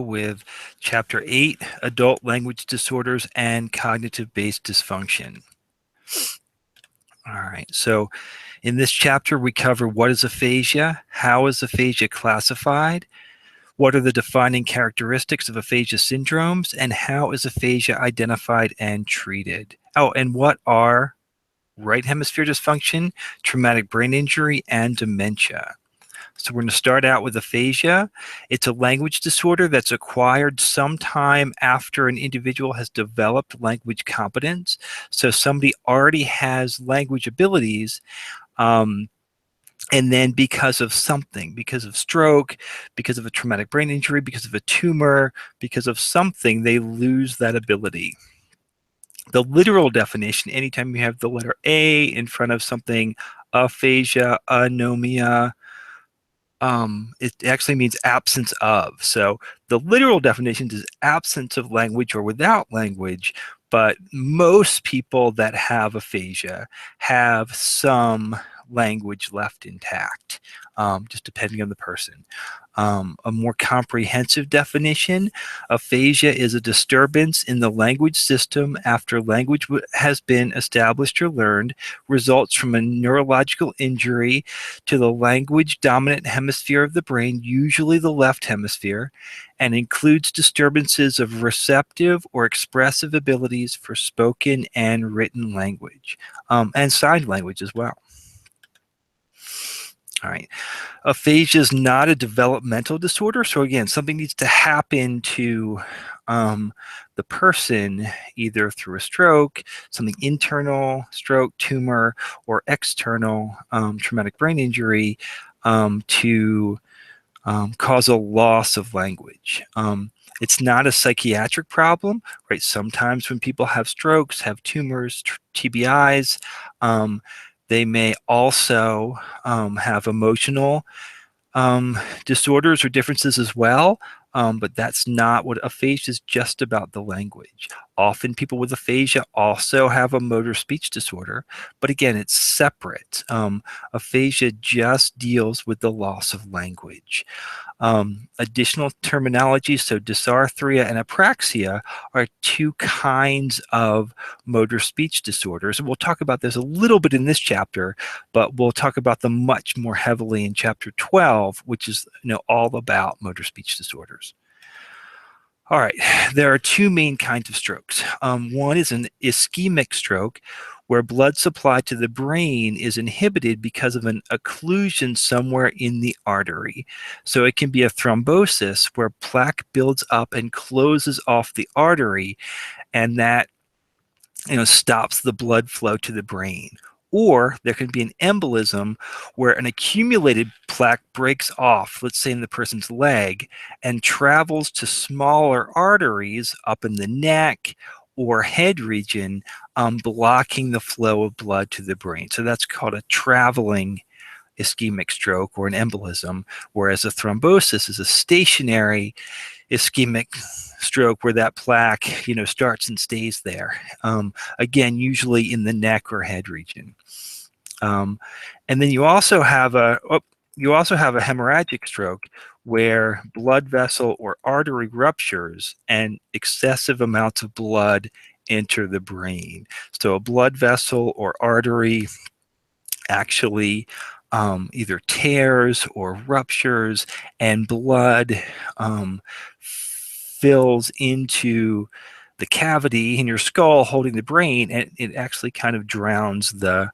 with Chapter 8, Adult Language Disorders and Cognitive-Based Dysfunction. All right, so in this chapter we cover what is aphasia, how is aphasia classified, what are the defining characteristics of aphasia syndromes, and how is aphasia identified and treated. Oh, and what are right hemisphere dysfunction, traumatic brain injury, and dementia. So we're going to start out with aphasia. It's a language disorder that's acquired sometime after an individual has developed language competence. So somebody already has language abilities, and then because of something, because of stroke, because of a traumatic brain injury, because of a tumor, because of something, they lose that ability. The literal definition, anytime you have the letter A in front of something, aphasia, anomia, it actually means absence of. So the literal definition is absence of language or without language, but most people that have aphasia have some language left intact, just depending on the person. A more comprehensive definition, aphasia is a disturbance in the language system after language has been established or learned, results from a neurological injury to the language dominant hemisphere of the brain, usually the left hemisphere, and includes disturbances of receptive or expressive abilities for spoken and written language, and signed language as well. All right, aphasia is not a developmental disorder. So again, something needs to happen to the person, either through a stroke, something internal, stroke, tumor, or external traumatic brain injury to cause a loss of language. It's not a psychiatric problem, right? Sometimes when people have strokes, have tumors, TBIs, they may also have emotional disorders or differences as well, but that's not what aphasia is, just about the language. Often people with aphasia also have a motor speech disorder, but again, it's separate. Aphasia just deals with the loss of language. Additional terminology, so dysarthria and apraxia are two kinds of motor speech disorders. And we'll talk about this a little bit in this chapter, but we'll talk about them much more heavily in chapter 12, which is all about motor speech disorders. All right, there are two main kinds of strokes. One is an ischemic stroke, where blood supply to the brain is inhibited because of an occlusion somewhere in the artery. So it can be a thrombosis where plaque builds up and closes off the artery, and that stops the blood flow to the brain. Or there can be an embolism where an accumulated plaque breaks off, let's say in the person's leg, and travels to smaller arteries up in the neck or head region, blocking the flow of blood to the brain. So that's called a traveling ischemic stroke or an embolism, whereas a thrombosis is a stationary ischemic stroke where that plaque starts and stays there, again usually in the neck or head region. And then you also have a hemorrhagic stroke where blood vessel or artery ruptures and excessive amounts of blood enter the brain. So a blood vessel or artery actually either tears or ruptures, and blood fills into the cavity in your skull holding the brain, and it actually kind of drowns the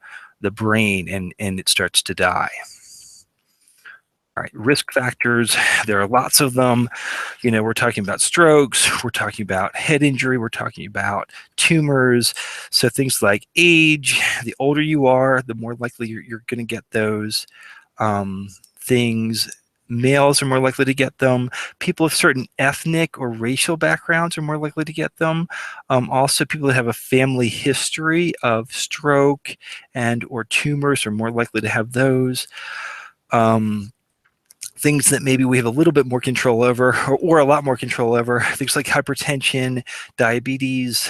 brain, and it starts to die. All right, risk factors, there are lots of them. We're talking about strokes, we're talking about head injury, we're talking about tumors. So things like age, the older you are, the more likely you're going to get those things. Males are more likely to get them. People of certain ethnic or racial backgrounds are more likely to get them. Also, people that have a family history of stroke and or tumors are more likely to have those. Things that maybe we have a little bit more control over, or a lot more control over, things like hypertension, diabetes,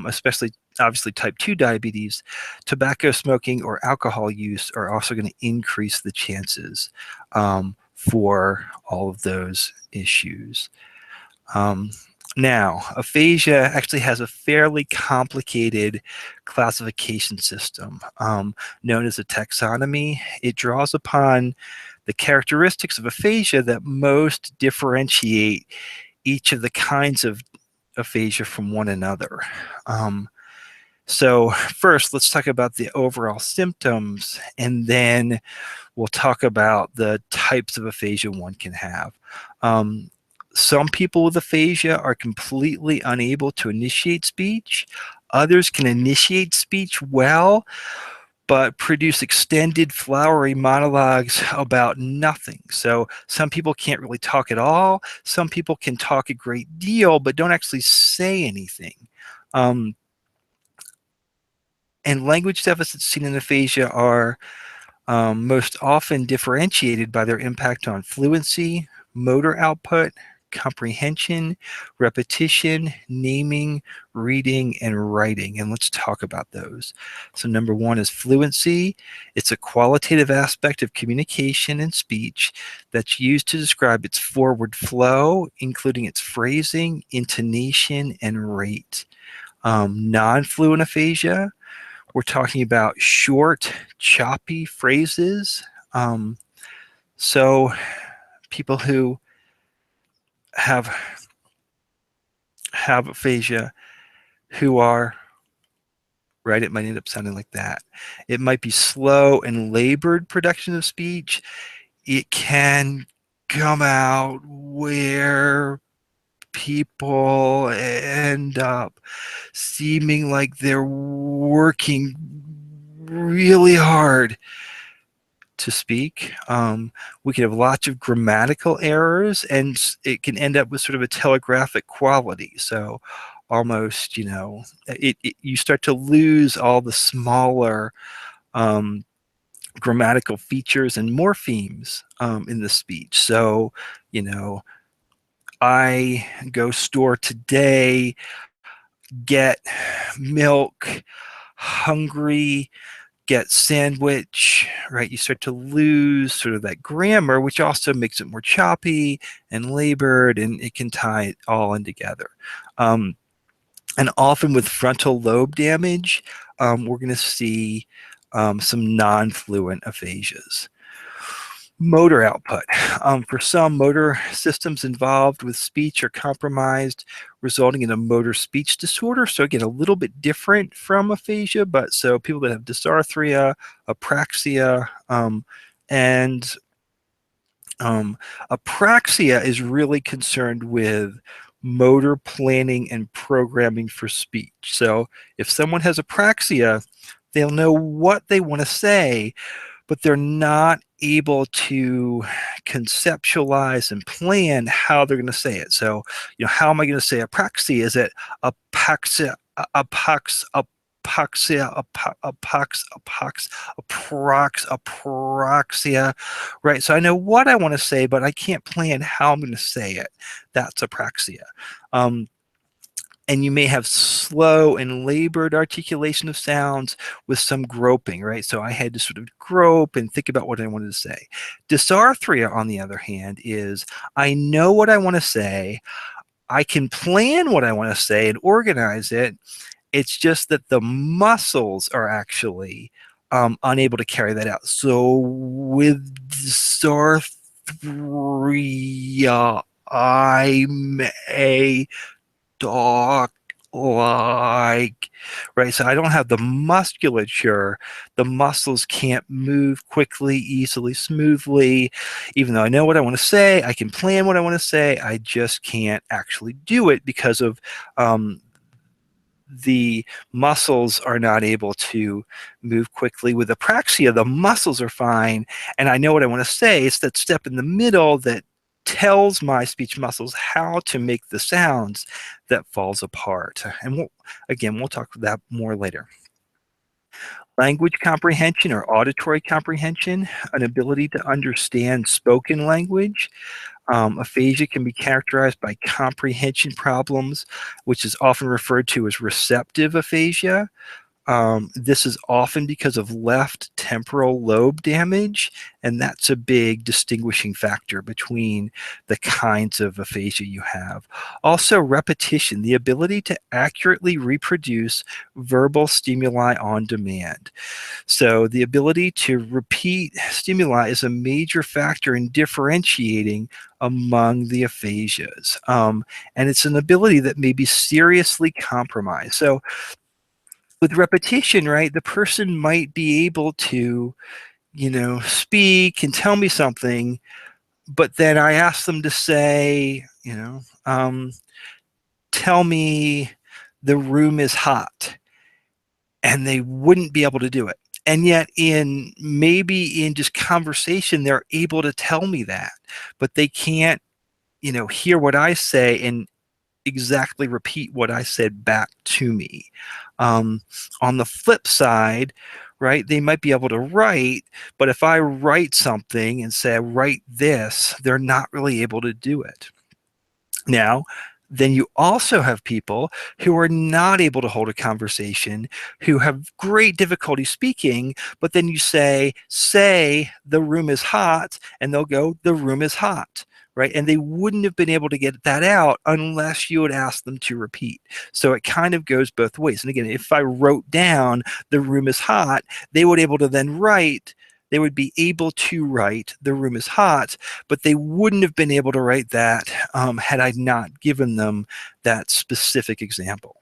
especially obviously type 2 diabetes, tobacco smoking or alcohol use are also going to increase the chances for all of those issues. Um, Now, aphasia actually has a fairly complicated classification system known as a taxonomy. It draws upon the characteristics of aphasia that most differentiate each of the kinds of aphasia from one another. So first, let's talk about the overall symptoms, and then we'll talk about the types of aphasia one can have. Some people with aphasia are completely unable to initiate speech. Others can initiate speech well, but produce extended flowery monologues about nothing. So some people can't really talk at all. Some people can talk a great deal, but don't actually say anything. Um, and language deficits seen in aphasia are most often differentiated by their impact on fluency, motor output, comprehension, repetition, naming, reading, and writing. And let's talk about those. So number one is fluency. It's a qualitative aspect of communication and speech that's used to describe its forward flow, including its phrasing, intonation, and rate. Non-fluent aphasia, we're talking about short, choppy phrases. So people who have aphasia who are, right, it might end up sounding like that. It might be slow and labored production of speech. It can come out where people end up seeming like they're working really hard to speak. We can have lots of grammatical errors, and it can end up with sort of a telegraphic quality. So almost, you start to lose all the smaller grammatical features and morphemes in the speech. So, I go store today, get milk, hungry, get sandwich, right? You start to lose sort of that grammar, which also makes it more choppy and labored, and it can tie it all in together. And often with frontal lobe damage, we're going to see some non-fluent aphasias. Motor output. For some, motor systems involved with speech are compromised, resulting in a motor speech disorder. So again, a little bit different from aphasia, but so people that have dysarthria, apraxia, and apraxia is really concerned with motor planning and programming for speech. So if someone has apraxia, they'll know what they want to say, but they're not able to conceptualize and plan how they're going to say it. So, how am I going to say apraxia? Is it apaxia, apraxia, apraxia, right? So I know what I want to say, but I can't plan how I'm going to say it. That's apraxia. And you may have slow and labored articulation of sounds with some groping, right? So I had to sort of grope and think about what I wanted to say. Dysarthria, on the other hand, is I know what I want to say, I can plan what I want to say and organize it. It's just that the muscles are actually unable to carry that out. So with dysarthria, I may talk like, right? So I don't have the musculature. The muscles can't move quickly, easily, smoothly. Even though I know what I want to say, I can plan what I want to say, I just can't actually do it because of the muscles are not able to move quickly. With apraxia, the muscles are fine, and I know what I want to say. It's that step in the middle that tells my speech muscles how to make the sounds that falls apart. And we'll talk about that more later. Language comprehension or auditory comprehension, an ability to understand spoken language. Aphasia can be characterized by comprehension problems, which is often referred to as receptive aphasia. This is often because of left temporal lobe damage, and that's a big distinguishing factor between the kinds of aphasia you have. Also, repetition, the ability to accurately reproduce verbal stimuli on demand. So the ability to repeat stimuli is a major factor in differentiating among the aphasias. And it's an ability that may be seriously compromised. So with repetition, right, the person might be able to, speak and tell me something, but then I ask them to say, tell me the room is hot, and they wouldn't be able to do it. And yet maybe in just conversation, they're able to tell me that, but they can't, hear what I say and exactly repeat what I said back to me. On the flip side, right, they might be able to write, but if I write something and say, write this, they're not really able to do it. Now, then you also have people who are not able to hold a conversation, who have great difficulty speaking, but then you say, the room is hot, and they'll go, the room is hot. Right? And they wouldn't have been able to get that out unless you had asked them to repeat. So it kind of goes both ways. And again, if I wrote down the room is hot, they would able to then write, they would be able to write the room is hot, but they wouldn't have been able to write that had I not given them that specific example.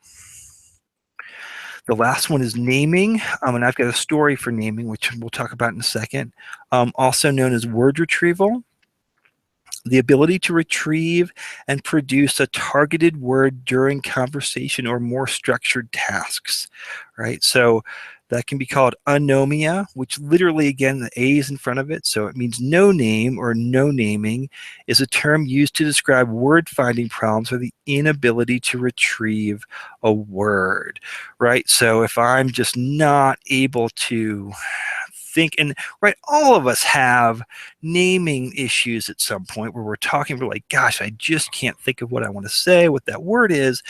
The last one is naming, and I've got a story for naming, which we'll talk about in a second, also known as word retrieval. The ability to retrieve and produce a targeted word during conversation or more structured tasks, right? So that can be called anomia, which literally, again, the A is in front of it, so it means no name or no naming, is a term used to describe word finding problems or the inability to retrieve a word, right? So if I'm just not able to think, and right, all of us have naming issues at some point where we're talking, we're like, gosh, I just can't think of what I want to say, what that word is,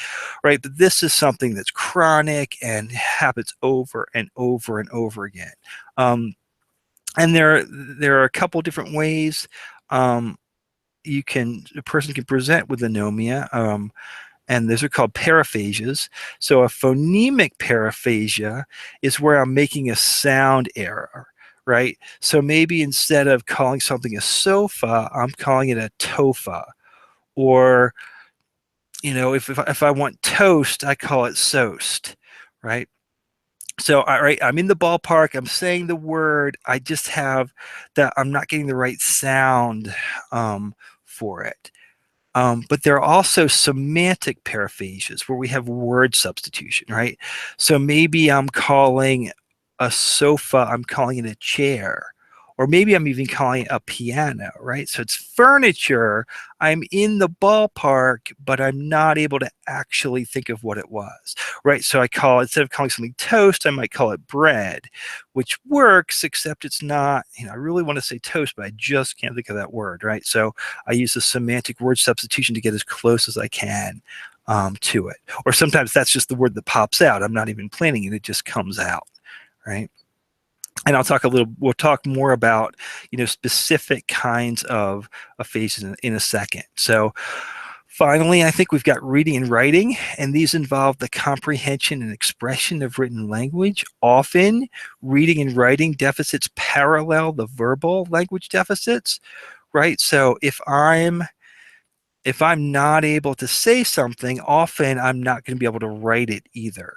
right? But this is something that's chronic and happens over and over and over again. And there are a couple different ways a person can present with anomia. And those are called paraphasias. So a phonemic paraphasia is where I'm making a sound error, right? So maybe instead of calling something a sofa, I'm calling it a tofa. Or, if I want toast, I call it soast, right? So, I'm in the ballpark, I'm saying the word, I just have that, I'm not getting the right sound for it. But there are also semantic paraphasias where we have word substitution, right? So maybe I'm calling a sofa, I'm calling it a chair, or maybe I'm even calling it a piano, right? So it's furniture, I'm in the ballpark, but I'm not able to actually think of what it was, right? So instead of calling something toast, I might call it bread, which works, except it's not, I really want to say toast, but I just can't think of that word, right? So I use the semantic word substitution to get as close as I can to it. Or sometimes that's just the word that pops out. I'm not even planning it, it just comes out, right? And we'll talk more about, specific kinds of aphasias in a second. So finally, I think we've got reading and writing, and these involve the comprehension and expression of written language. Often, reading and writing deficits parallel the verbal language deficits, right? So if I'm not able to say something, often I'm not going to be able to write it either.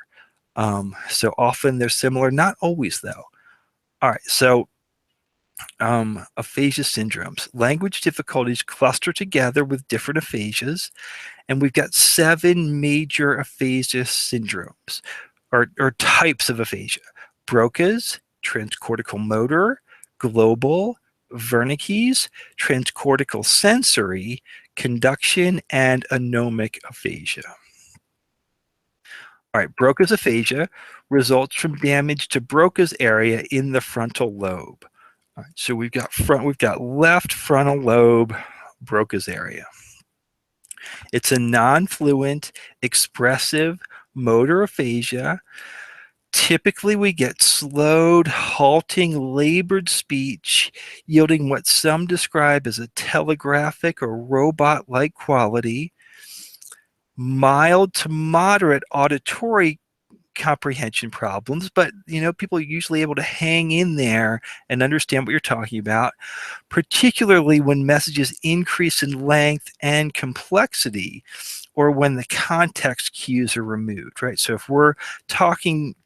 So often they're similar, not always though. All right, so aphasia syndromes. Language difficulties cluster together with different aphasias, and we've got 7 major aphasia syndromes, or types of aphasia. Broca's, transcortical motor, global, Wernicke's, transcortical sensory, conduction, and anomic aphasia. All right, Broca's aphasia results from damage to Broca's area in the frontal lobe. All right, so we've got left frontal lobe, Broca's area. It's a non-fluent, expressive motor aphasia Typically, we get slowed, halting, labored speech, yielding what some describe as a telegraphic or robot-like quality, mild to moderate auditory comprehension problems, but people are usually able to hang in there and understand what you're talking about, particularly when messages increase in length and complexity, or when the context cues are removed, right? So if we're talking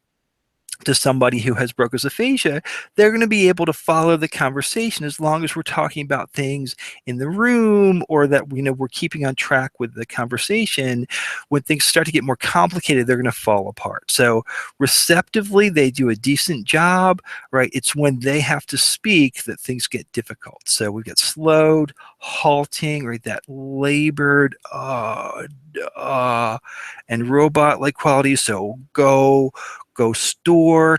to somebody who has Broca's aphasia, they're going to be able to follow the conversation as long as we're talking about things in the room, or that we're keeping on track with the conversation. When things start to get more complicated, they're going to fall apart. So receptively, they do a decent job, right? It's when they have to speak that things get difficult. So we've got slowed, halting, right? That labored, and robot-like qualities. So go store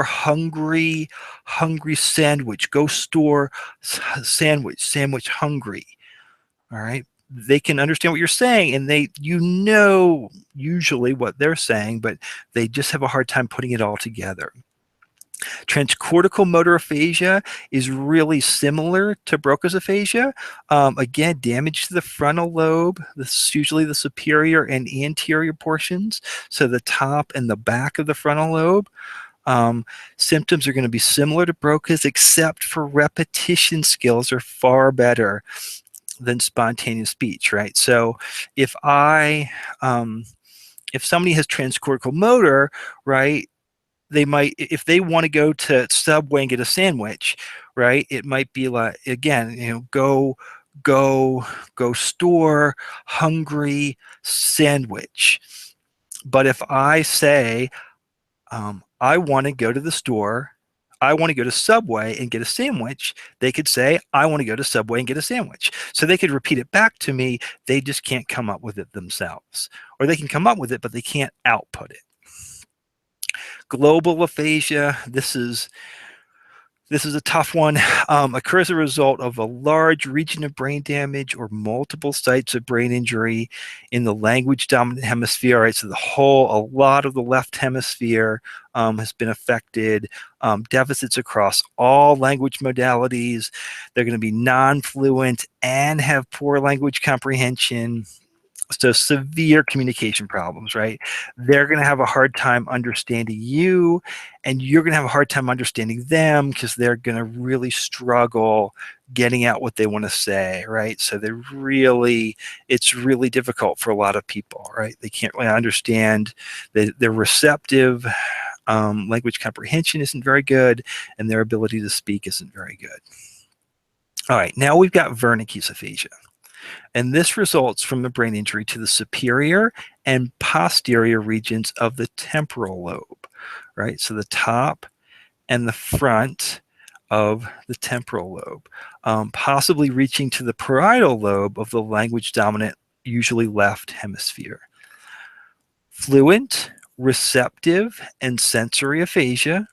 hungry sandwich, go store sandwich hungry. All right, they can understand what you're saying, and they usually what they're saying, but they just have a hard time putting it all together. Transcortical motor aphasia is really similar to Broca's aphasia. Again, damage to the frontal lobe. This is usually the superior and anterior portions, so the top and the back of the frontal lobe. Symptoms are going to be similar to Broca's, except for repetition skills are far better than spontaneous speech, right? So if somebody has transcortical motor, right, they might, if they want to go to Subway and get a sandwich, right, it might be like, again, go store hungry sandwich. But if I say, I want to go to the store, I want to go to Subway and get a sandwich, they could say, I want to go to Subway and get a sandwich. So they could repeat it back to me. They just can't come up with it themselves. Or they can come up with it, but they can't output it. Global aphasia, this is a tough one. Occurs as a result of a large region of brain damage or multiple sites of brain injury in the language dominant hemisphere, right? So a lot of the left hemisphere has been affected. Deficits across all language modalities. They're going to be non-fluent and have poor language comprehension. So severe communication problems, right? They're going to have a hard time understanding you, and you're going to have a hard time understanding them, because they're going to really struggle getting out what they want to say, right? So it's really difficult for a lot of people, right? They can't really understand. They're receptive. Language comprehension isn't very good, and their ability to speak isn't very good. All right, now we've got Wernicke's aphasia. And this results from a brain injury to the superior and posterior regions of the temporal lobe, right? So the top and the front of the temporal lobe, possibly reaching to the parietal lobe of the language dominant, usually left hemisphere. Fluent, receptive, and sensory aphasia.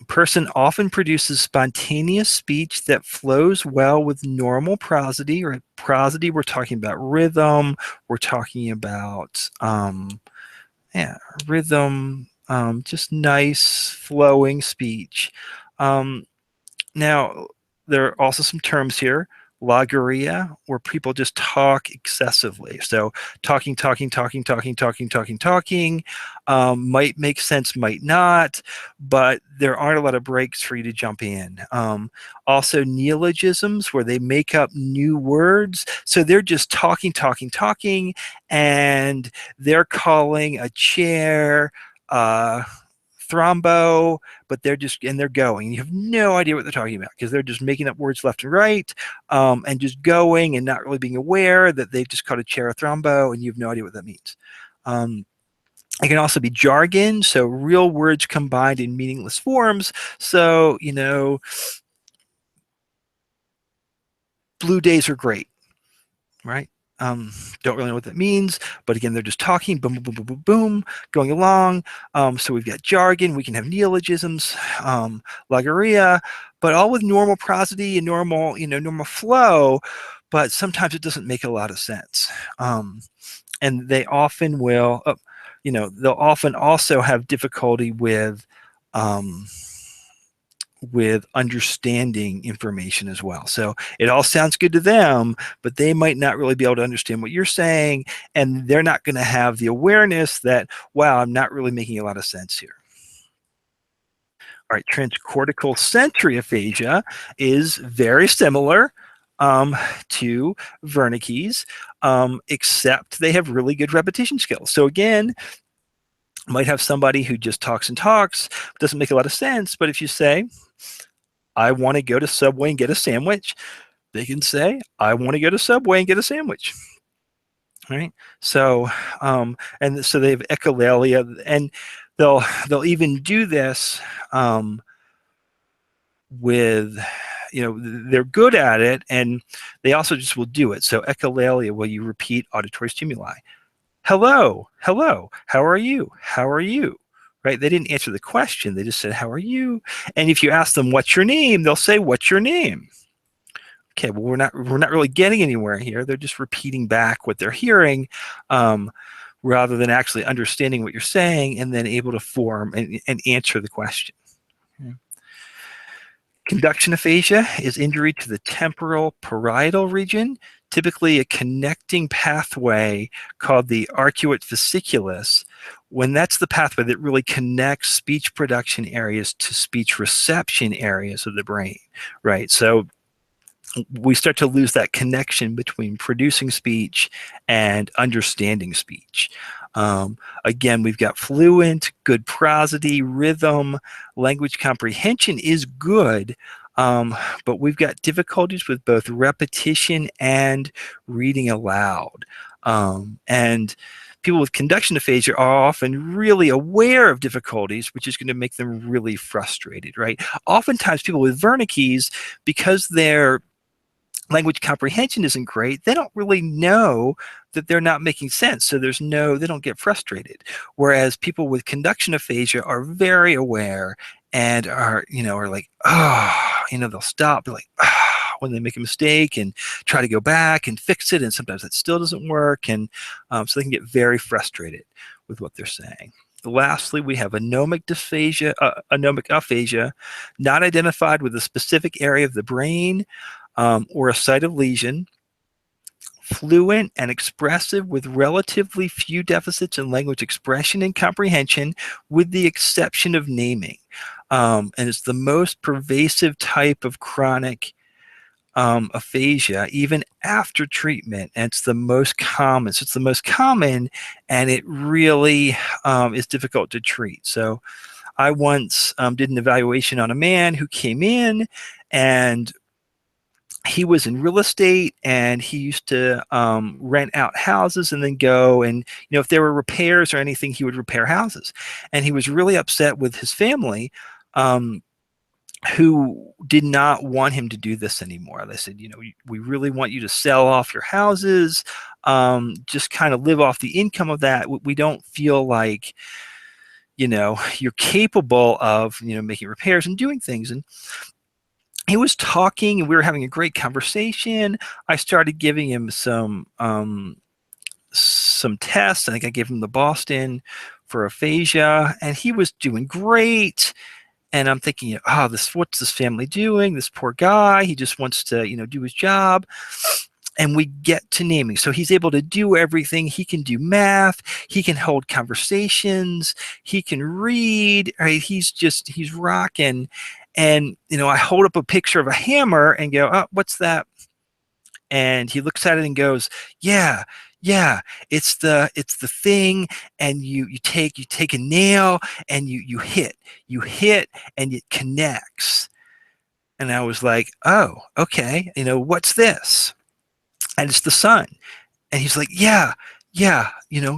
Person often produces spontaneous speech that flows well with normal prosody. Right? Prosody, we're talking about rhythm. We're talking about rhythm, just nice flowing speech. Now, there are also some terms here. Logorrhea, where people just talk excessively. So talking, might make sense, might not, but there aren't a lot of breaks for you to jump in. Also neologisms, where they make up new words. So they're just talking, and they're calling a chair, thrombo, but they're going. You have no idea what they're talking about, because they're just making up words left and right, and just going and not really being aware that they've just called a chair a thrombo, and you have no idea what that means. It can also be jargon, so real words combined in meaningless forms. So, blue days are great, right? Don't really know what that means, but again, they're just talking, boom, boom, boom, boom, boom, going along. So we've got jargon, we can have neologisms, logorrhea, but all with normal prosody and normal flow, but sometimes it doesn't make a lot of sense. And they often will, they'll often also have difficulty with understanding information as well. So it all sounds good to them, but they might not really be able to understand what you're saying, and they're not going to have the awareness that, wow, I'm not really making a lot of sense here. All right, transcortical sensory aphasia is very similar to Wernicke's, except they have really good repetition skills. So again, might have somebody who just talks and talks, doesn't make a lot of sense, but if you say, I want to go to Subway and get a sandwich, they can say, I want to go to Subway and get a sandwich. Right? So, and so they have echolalia, and they'll even do this with, they're good at it, and they also just will do it. So echolalia, where you repeat auditory stimuli. Hello, hello, how are you? How are you? Right? They didn't answer the question. They just said, how are you? And if you ask them, what's your name? They'll say, what's your name? Okay, well, we're not really getting anywhere here. They're just repeating back what they're hearing, rather than actually understanding what you're saying and then able to form and answer the question. Okay. Conduction aphasia is injury to the temporal parietal region, typically a connecting pathway called the arcuate fasciculus. When that's the pathway that really connects speech production areas to speech reception areas of the brain, right? So we start to lose that connection between producing speech and understanding speech. Again, we've got fluent, good prosody, rhythm, language comprehension is good, but we've got difficulties with both repetition and reading aloud. And people with conduction aphasia are often really aware of difficulties, which is going to make them really frustrated, right? Oftentimes people with Wernicke's, because their language comprehension isn't great, they don't really know that they're not making sense. So they don't get frustrated. Whereas people with conduction aphasia are very aware and are like, they'll stop, be like, when they make a mistake and try to go back and fix it. And sometimes that still doesn't work. And so they can get very frustrated with what they're saying. Lastly, we have anomic aphasia, not identified with a specific area of the brain, or a site of lesion, fluent and expressive with relatively few deficits in language expression and comprehension, with the exception of naming. And it's the most pervasive type of chronic aphasia, even after treatment. And it's the most common. So it's the most common, and it really is difficult to treat. So I once did an evaluation on a man who came in, and he was in real estate, and he used to rent out houses and then go and, if there were repairs or anything, he would repair houses. And he was really upset with his family, who did not want him to do this anymore. They said, we really want you to sell off your houses, just kind of live off the income of that. We don't feel like, you're capable of, making repairs and doing things. And he was talking, and we were having a great conversation. I started giving him some tests. I think I gave him the Boston for aphasia, and he was doing great. And I'm thinking, what's this family doing? This poor guy, he just wants to, do his job. And we get to naming. So he's able to do everything. He can do math. He can hold conversations. He can read. Right? He's rocking. And, I hold up a picture of a hammer and go, oh, what's that? And he looks at it and goes, yeah, it's the thing. And you take a nail and you hit and it connects. And I was like, oh, okay. What's this? And it's the sun. And he's like, yeah,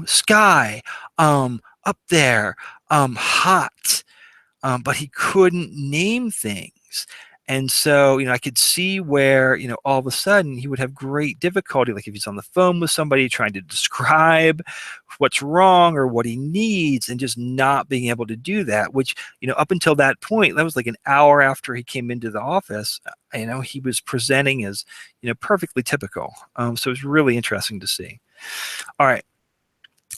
sky, up there, hot. But he couldn't name things. And so, I could see where, all of a sudden he would have great difficulty, like if he's on the phone with somebody trying to describe what's wrong or what he needs, and just not being able to do that, which, up until that point, that was like an hour after he came into the office, he was presenting as, perfectly typical. So it was really interesting to see. All right.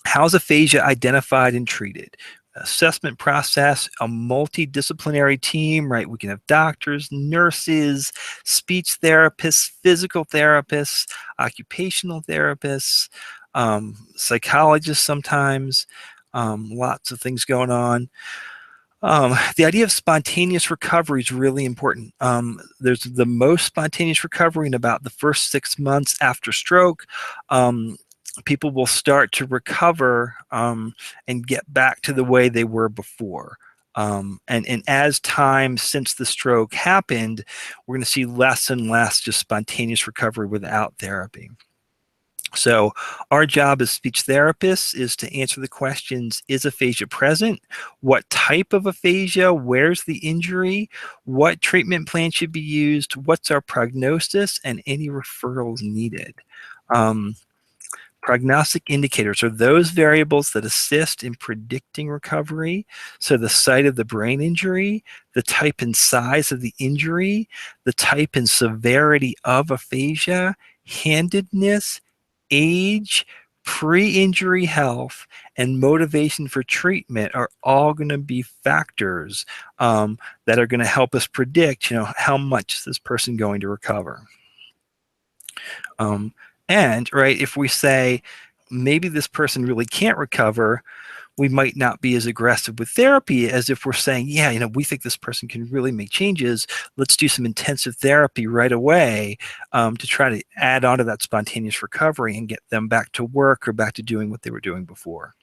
How's aphasia identified and treated? Assessment process, a multidisciplinary team, right? We can have doctors, nurses, speech therapists, physical therapists, occupational therapists, psychologists sometimes, lots of things going on. The idea of spontaneous recovery is really important. There's the most spontaneous recovery in about the first 6 months after stroke. People will start to recover and get back to the way they were before. And as time since the stroke happened, we're going to see less and less just spontaneous recovery without therapy. So our job as speech therapists is to answer the questions: is aphasia present? What type of aphasia? Where's the injury? What treatment plan should be used? What's our prognosis? And any referrals needed. Um, Prognostic indicators are those variables that assist in predicting recovery. So the site of the brain injury, the type and size of the injury, the type and severity of aphasia, handedness, age, pre-injury health, and motivation for treatment are all going to be factors that are going to help us predict, how much is this person going to recover. And right, if we say maybe this person really can't recover, we might not be as aggressive with therapy as if we're saying, yeah, we think this person can really make changes. Let's do some intensive therapy right away to try to add on to that spontaneous recovery and get them back to work or back to doing what they were doing before.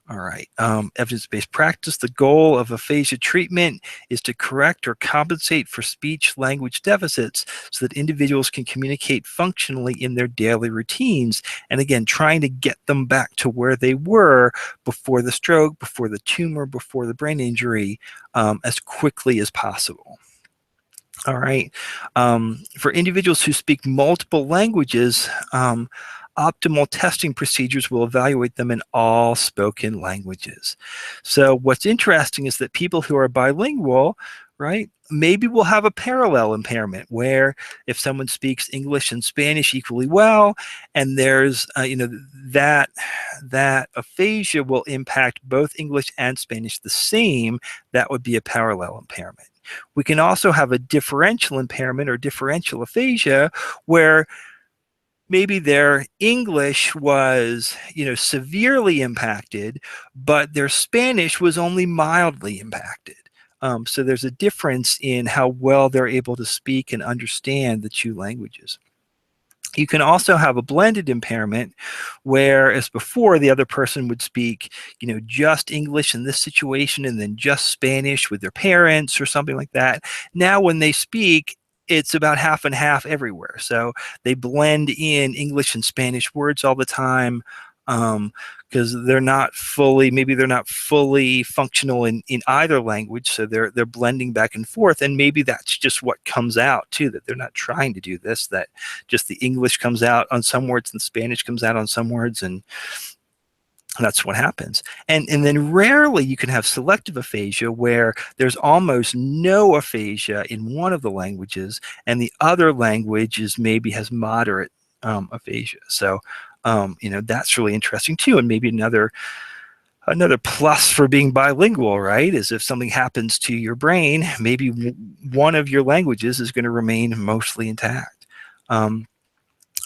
All right, evidence-based practice. The goal of aphasia treatment is to correct or compensate for speech language deficits so that individuals can communicate functionally in their daily routines. And again, trying to get them back to where they were before the stroke, before the tumor, before the brain injury, as quickly as possible. All right, for individuals who speak multiple languages, optimal testing procedures will evaluate them in all spoken languages. So what's interesting is that people who are bilingual, right, maybe will have a parallel impairment where if someone speaks English and Spanish equally well, and there's, that aphasia will impact both English and Spanish the same, that would be a parallel impairment. We can also have a differential impairment or differential aphasia where maybe their English was, severely impacted, but their Spanish was only mildly impacted. So there's a difference in how well they're able to speak and understand the two languages. You can also have a blended impairment where, as before, the other person would speak, just English in this situation and then just Spanish with their parents or something like that. Now when they speak, it's about half and half everywhere. So they blend in English and Spanish words all the time because maybe they're not fully functional in either language. So they're blending back and forth. And maybe that's just what comes out too, that they're not trying to do this, that just the English comes out on some words and the Spanish comes out on some words. And that's what happens. And then rarely you can have selective aphasia where there's almost no aphasia in one of the languages and the other language maybe has moderate aphasia. So, that's really interesting too. And maybe another plus for being bilingual, right, is if something happens to your brain, maybe one of your languages is going to remain mostly intact.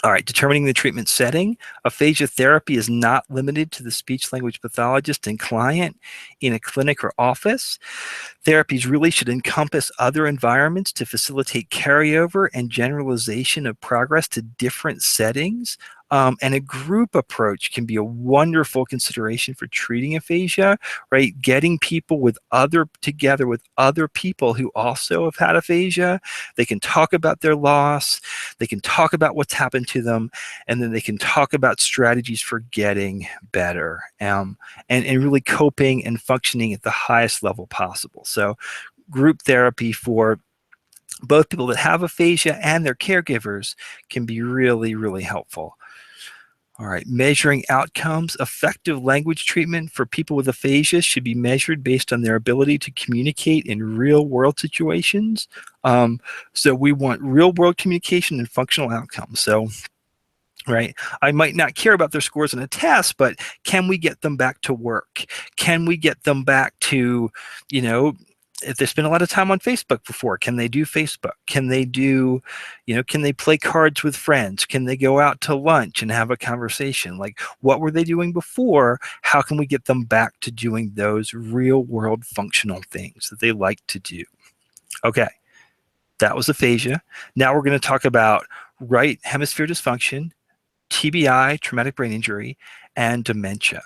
All right, determining the treatment setting. Aphasia therapy is not limited to the speech-language pathologist and client in a clinic or office. Therapies really should encompass other environments to facilitate carryover and generalization of progress to different settings. And a group approach can be a wonderful consideration for treating aphasia, right? Getting people together with other people who also have had aphasia. They can talk about their loss, they can talk about what's happened to them, and then they can talk about strategies for getting better and really coping and functioning at the highest level possible. So group therapy for both people that have aphasia and their caregivers can be really, really helpful. All right, measuring outcomes. Effective language treatment for people with aphasia should be measured based on their ability to communicate in real-world situations. So we want real-world communication and functional outcomes. So right? I might not care about their scores on a test, but can we get them back to work? Can we get them back to, you know, if they spend a lot of time on Facebook before, can they do Facebook? Can they do, can they play cards with friends? Can they go out to lunch and have a conversation? Like, what were they doing before? How can we get them back to doing those real world functional things that they like to do? Okay, that was aphasia. Now we're going to talk about right hemisphere dysfunction, TBI, traumatic brain injury, and dementia.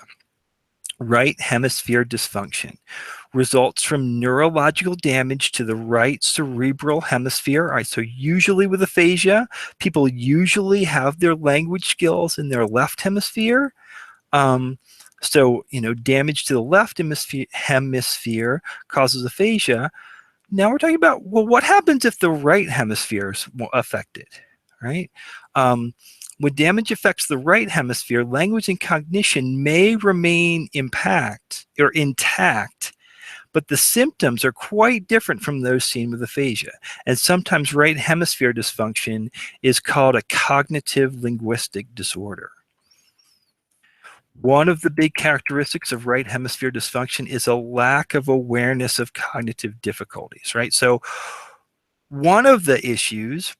Right hemisphere dysfunction results from neurological damage to the right cerebral hemisphere. All right, so usually with aphasia, people usually have their language skills in their left hemisphere. So, damage to the left hemisphere causes aphasia. Now we're talking about, well, what happens if the right hemisphere is affected, right? When damage affects the right hemisphere, language and cognition may remain intact, but the symptoms are quite different from those seen with aphasia. And sometimes right hemisphere dysfunction is called a cognitive linguistic disorder. One of the big characteristics of right hemisphere dysfunction is a lack of awareness of cognitive difficulties, right? So one of the issues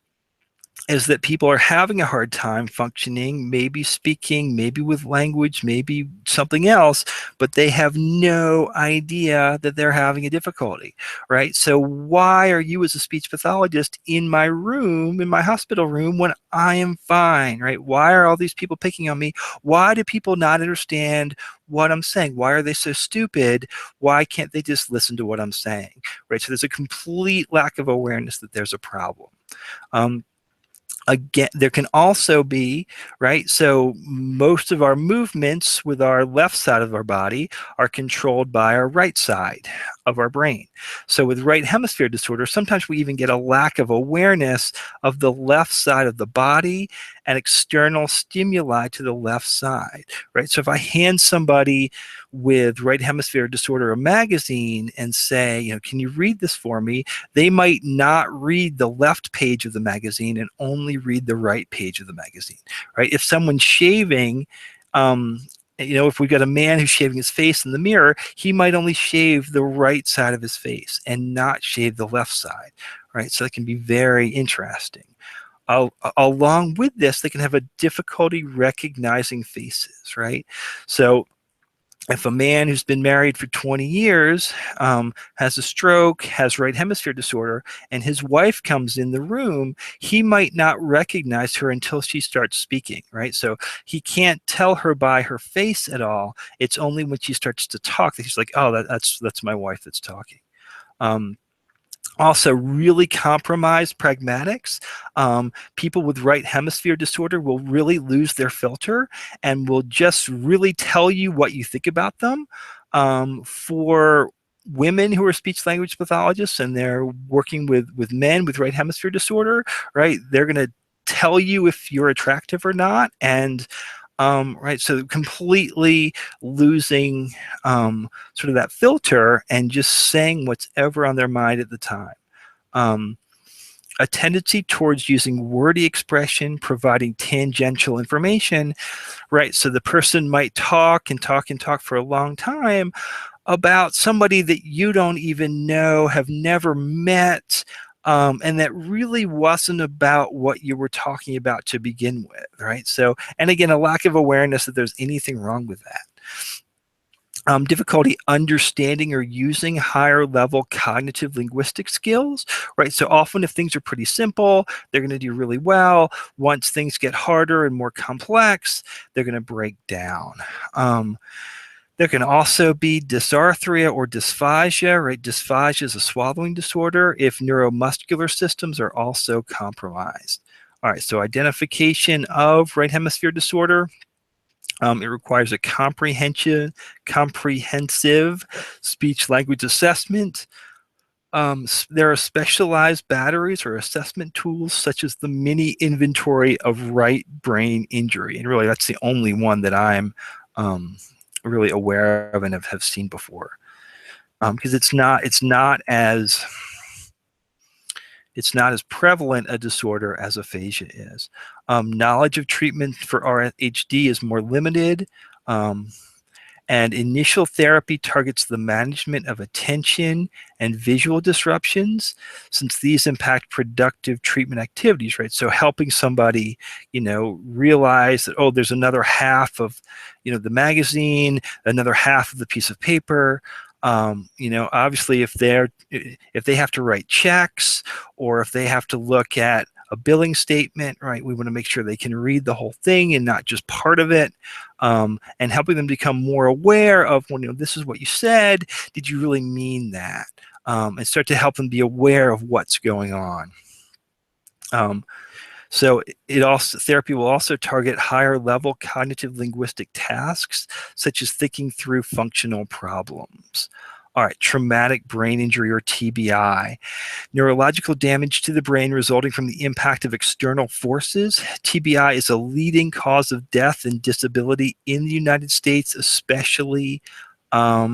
is that people are having a hard time functioning, maybe speaking, maybe with language, maybe something else, but they have no idea that they're having a difficulty, right? So why are you as a speech pathologist in my room, in my hospital room, when I am fine, right? Why are all these people picking on me? Why do people not understand what I'm saying? Why are they so stupid? Why can't they just listen to what I'm saying, right? So there's a complete lack of awareness that there's a problem. Again, there can also be, right? So most of our movements with our left side of our body are controlled by our right side of our brain. So with right hemisphere disorder, sometimes we even get a lack of awareness of the left side of the body and external stimuli to the left side, right? So if I hand somebody with right hemisphere disorder a magazine and say, can you read this for me? They might not read the left page of the magazine and only read the right page of the magazine, right? If someone's shaving, if we've got a man who's shaving his face in the mirror, he might only shave the right side of his face and not shave the left side, right? So that can be very interesting. Along with this, they can have a difficulty recognizing faces, right? So if a man who's been married for 20 years has a stroke, has right hemisphere disorder, and his wife comes in the room, he might not recognize her until she starts speaking, right? So he can't tell her by her face at all. It's only when she starts to talk that he's like, oh, that's my wife that's talking. Also, really compromised pragmatics. People with right hemisphere disorder will really lose their filter and will just really tell you what you think about them. For women who are speech language pathologists and they're working with men with right hemisphere disorder, right, they're going to tell you if you're attractive or not. And right, so completely losing sort of that filter and just saying what's ever on their mind at the time. A tendency towards using wordy expression, providing tangential information, right? So the person might talk and talk and talk for a long time about somebody that you don't even know, have never met, and that really wasn't about what you were talking about to begin with, right? So, and again, a lack of awareness that there's anything wrong with that. Difficulty understanding or using higher level cognitive linguistic skills, right? So often if things are pretty simple, they're going to do really well. Once things get harder and more complex, they're going to break down. There can also be dysarthria or dysphagia, right? Dysphagia is a swallowing disorder if neuromuscular systems are also compromised. All right, so identification of right hemisphere disorder. It requires a comprehensive speech language assessment. There are specialized batteries or assessment tools such as the mini inventory of right brain injury. And really that's the only one that I'm really aware of and have seen before. Because it's not as it's not as prevalent a disorder as aphasia is. Knowledge of treatment for RHD is more limited. And initial therapy targets the management of attention and visual disruptions, since these impact productive treatment activities, right? So helping somebody, realize that, oh, there's another half of, the magazine, another half of the piece of paper. Obviously if they have to write checks, or if they have to look at a billing statement, right? We want to make sure they can read the whole thing and not just part of it, and helping them become more aware of, well, this is what you said. Did you really mean that? And start to help them be aware of what's going on. So therapy will also target higher level cognitive linguistic tasks, such as thinking through functional problems. All right, traumatic brain injury, or TBI. Neurological damage to the brain resulting from the impact of external forces. TBI is a leading cause of death and disability in the United States, especially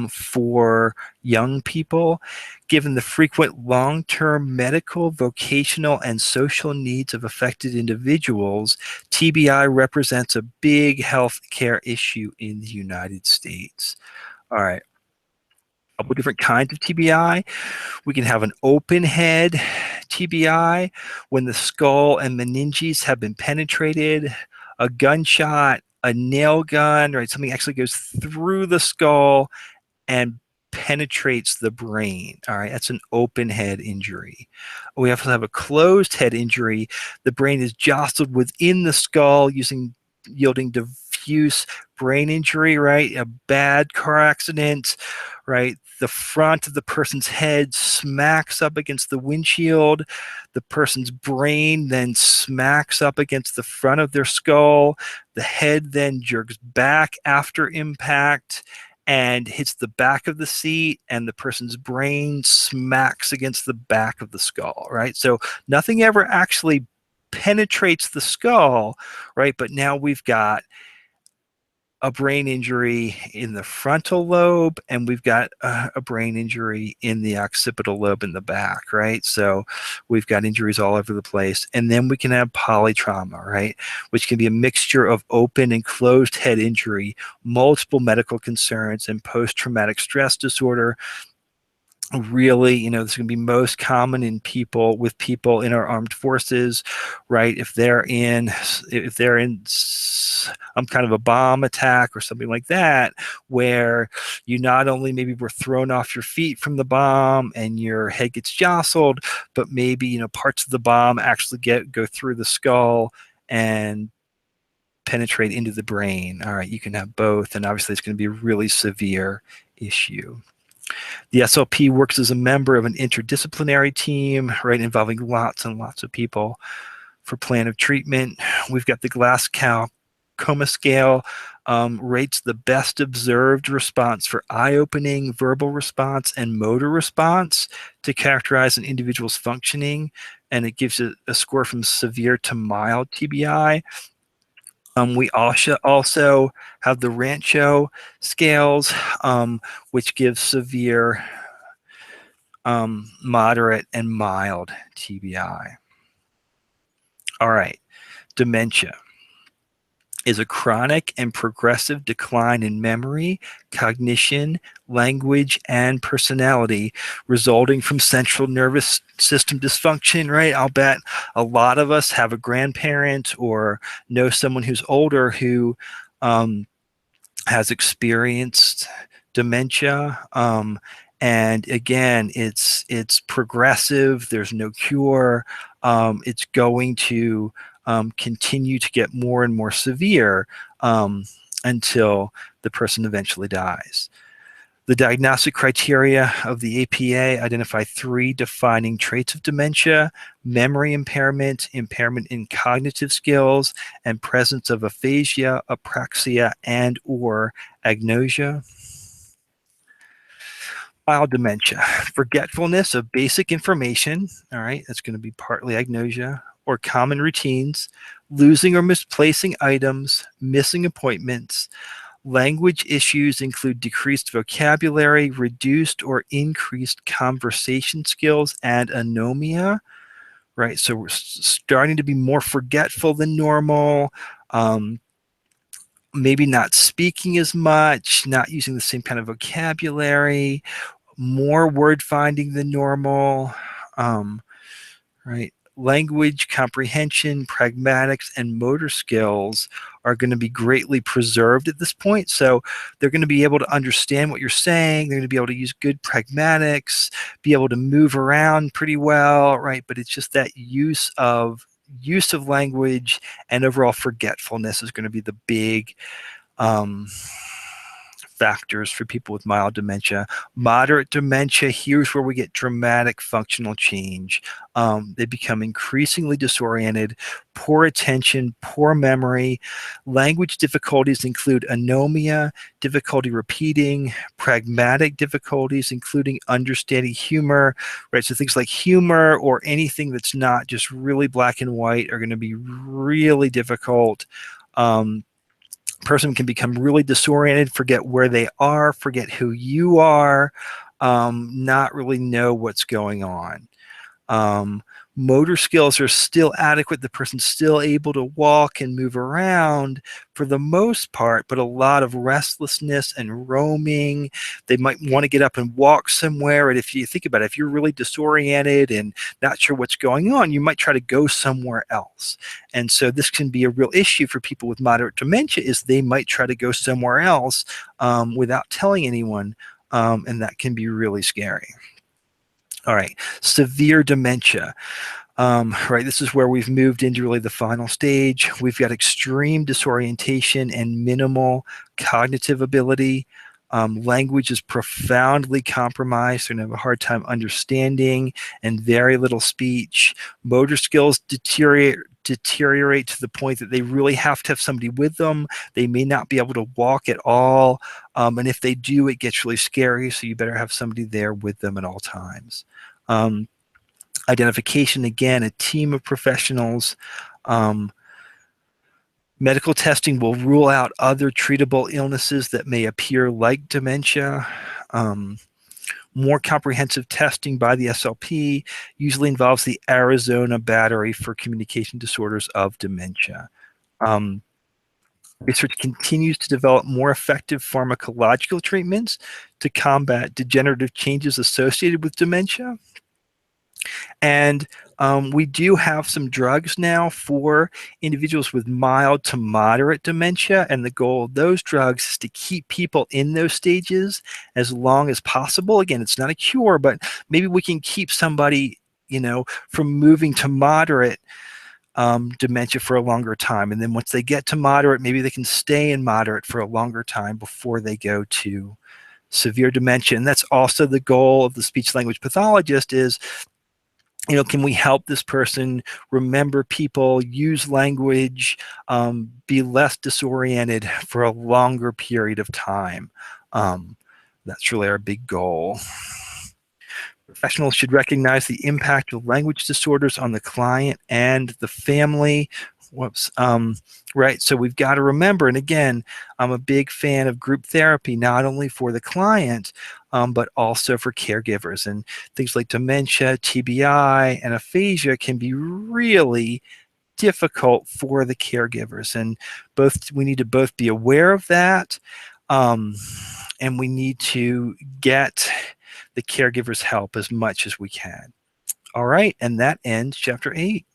for young people. Given the frequent long-term medical, vocational, and social needs of affected individuals, TBI represents a big health care issue in the United States. All right. A couple different kinds of TBI. We can have an open head TBI, when the skull and meninges have been penetrated, a gunshot, a nail gun, right? Something actually goes through the skull and penetrates the brain. All right, that's an open head injury. We also have a closed head injury. The brain is jostled within the skull, yielding diffuse brain injury, right? A bad car accident, right? The front of the person's head smacks up against the windshield. The person's brain then smacks up against the front of their skull. The head then jerks back after impact and hits the back of the seat, and the person's brain smacks against the back of the skull, right? So nothing ever actually penetrates the skull, right? But now we've got a brain injury in the frontal lobe, and we've got a brain injury in the occipital lobe in the back, right? So we've got injuries all over the place. And then we can have polytrauma, right? Which can be a mixture of open and closed head injury, multiple medical concerns, and post-traumatic stress disorder. Really, this is going to be most common in people in our armed forces, right? If they're in some kind of a bomb attack or something like that, where you not only maybe were thrown off your feet from the bomb and your head gets jostled, but maybe parts of the bomb actually go through the skull and penetrate into the brain. All right, you can have both, and obviously it's going to be a really severe issue. The SLP works as a member of an interdisciplinary team, right, involving lots and lots of people for plan of treatment. We've got the Glasgow Coma Scale, rates the best observed response for eye-opening, verbal response, and motor response to characterize an individual's functioning, and it gives it a score from severe to mild TBI. We also have the Rancho scales, which gives severe, moderate, and mild TBI. All right, dementia is a chronic and progressive decline in memory, cognition, language, and personality resulting from central nervous system dysfunction, right? I'll bet a lot of us have a grandparent or know someone who's older who has experienced dementia. And again, it's progressive. There's no cure. It's going to continue to get more and more severe until the person eventually dies. The diagnostic criteria of the APA identify 3 defining traits of dementia: memory impairment, impairment in cognitive skills, and presence of aphasia, apraxia, and/or agnosia. Mild dementia, forgetfulness of basic information, all right, that's going to be partly agnosia, or common routines, losing or misplacing items, missing appointments. Language issues include decreased vocabulary, reduced or increased conversation skills, and anomia, right? So we're starting to be more forgetful than normal, maybe not speaking as much, not using the same kind of vocabulary, more word finding than normal, right? Language, comprehension, pragmatics, and motor skills are going to be greatly preserved at this point. So they're going to be able to understand what you're saying. They're going to be able to use good pragmatics, be able to move around pretty well, right? But it's just that use of language and overall forgetfulness is going to be the big factors for people with mild dementia. Moderate dementia, here's where we get dramatic functional change. They become increasingly disoriented, poor attention, poor memory. Language difficulties include anomia, difficulty repeating, pragmatic difficulties, including understanding humor, right? So things like humor or anything that's not just really black and white are going to be really difficult. Person can become really disoriented, forget where they are, forget who you are, not really know what's going on. Motor skills are still adequate. The person's still able to walk and move around for the most part, but a lot of restlessness and roaming. They might want to get up and walk somewhere. And if you think about it, if you're really disoriented and not sure what's going on, you might try to go somewhere else. And so this can be a real issue for people with moderate dementia, is they might try to go somewhere else without telling anyone. And that can be really scary. All right, severe dementia. Right, this is where we've moved into really the final stage. We've got extreme disorientation and minimal cognitive ability. Language is profoundly compromised. They're going to have a hard time understanding and very little speech. Motor skills deteriorate to the point that they really have to have somebody with them. They may not be able to walk at all. And if they do, it gets really scary. So you better have somebody there with them at all times. Identification, again, a team of professionals. Medical testing will rule out other treatable illnesses that may appear like dementia. More comprehensive testing by the SLP usually involves the Arizona Battery for Communication Disorders of Dementia. Research continues to develop more effective pharmacological treatments to combat degenerative changes associated with dementia. And we do have some drugs now for individuals with mild to moderate dementia, and the goal of those drugs is to keep people in those stages as long as possible. Again, it's not a cure, but maybe we can keep somebody, you know, from moving to moderate dementia for a longer time. And then once they get to moderate, maybe they can stay in moderate for a longer time before they go to severe dementia. And that's also the goal of the speech language pathologist is, you know, can we help this person remember people, use language, be less disoriented for a longer period of time? That's really our big goal. Professionals should recognize the impact of language disorders on the client and the family. Whoops. Right. So we've got to remember, and again, I'm a big fan of group therapy, not only for the client, but also for caregivers. And things like dementia, TBI, and aphasia can be really difficult for the caregivers. And we need to both be aware of that, and we need to get the caregivers help as much as we can. All right, and that ends chapter 8.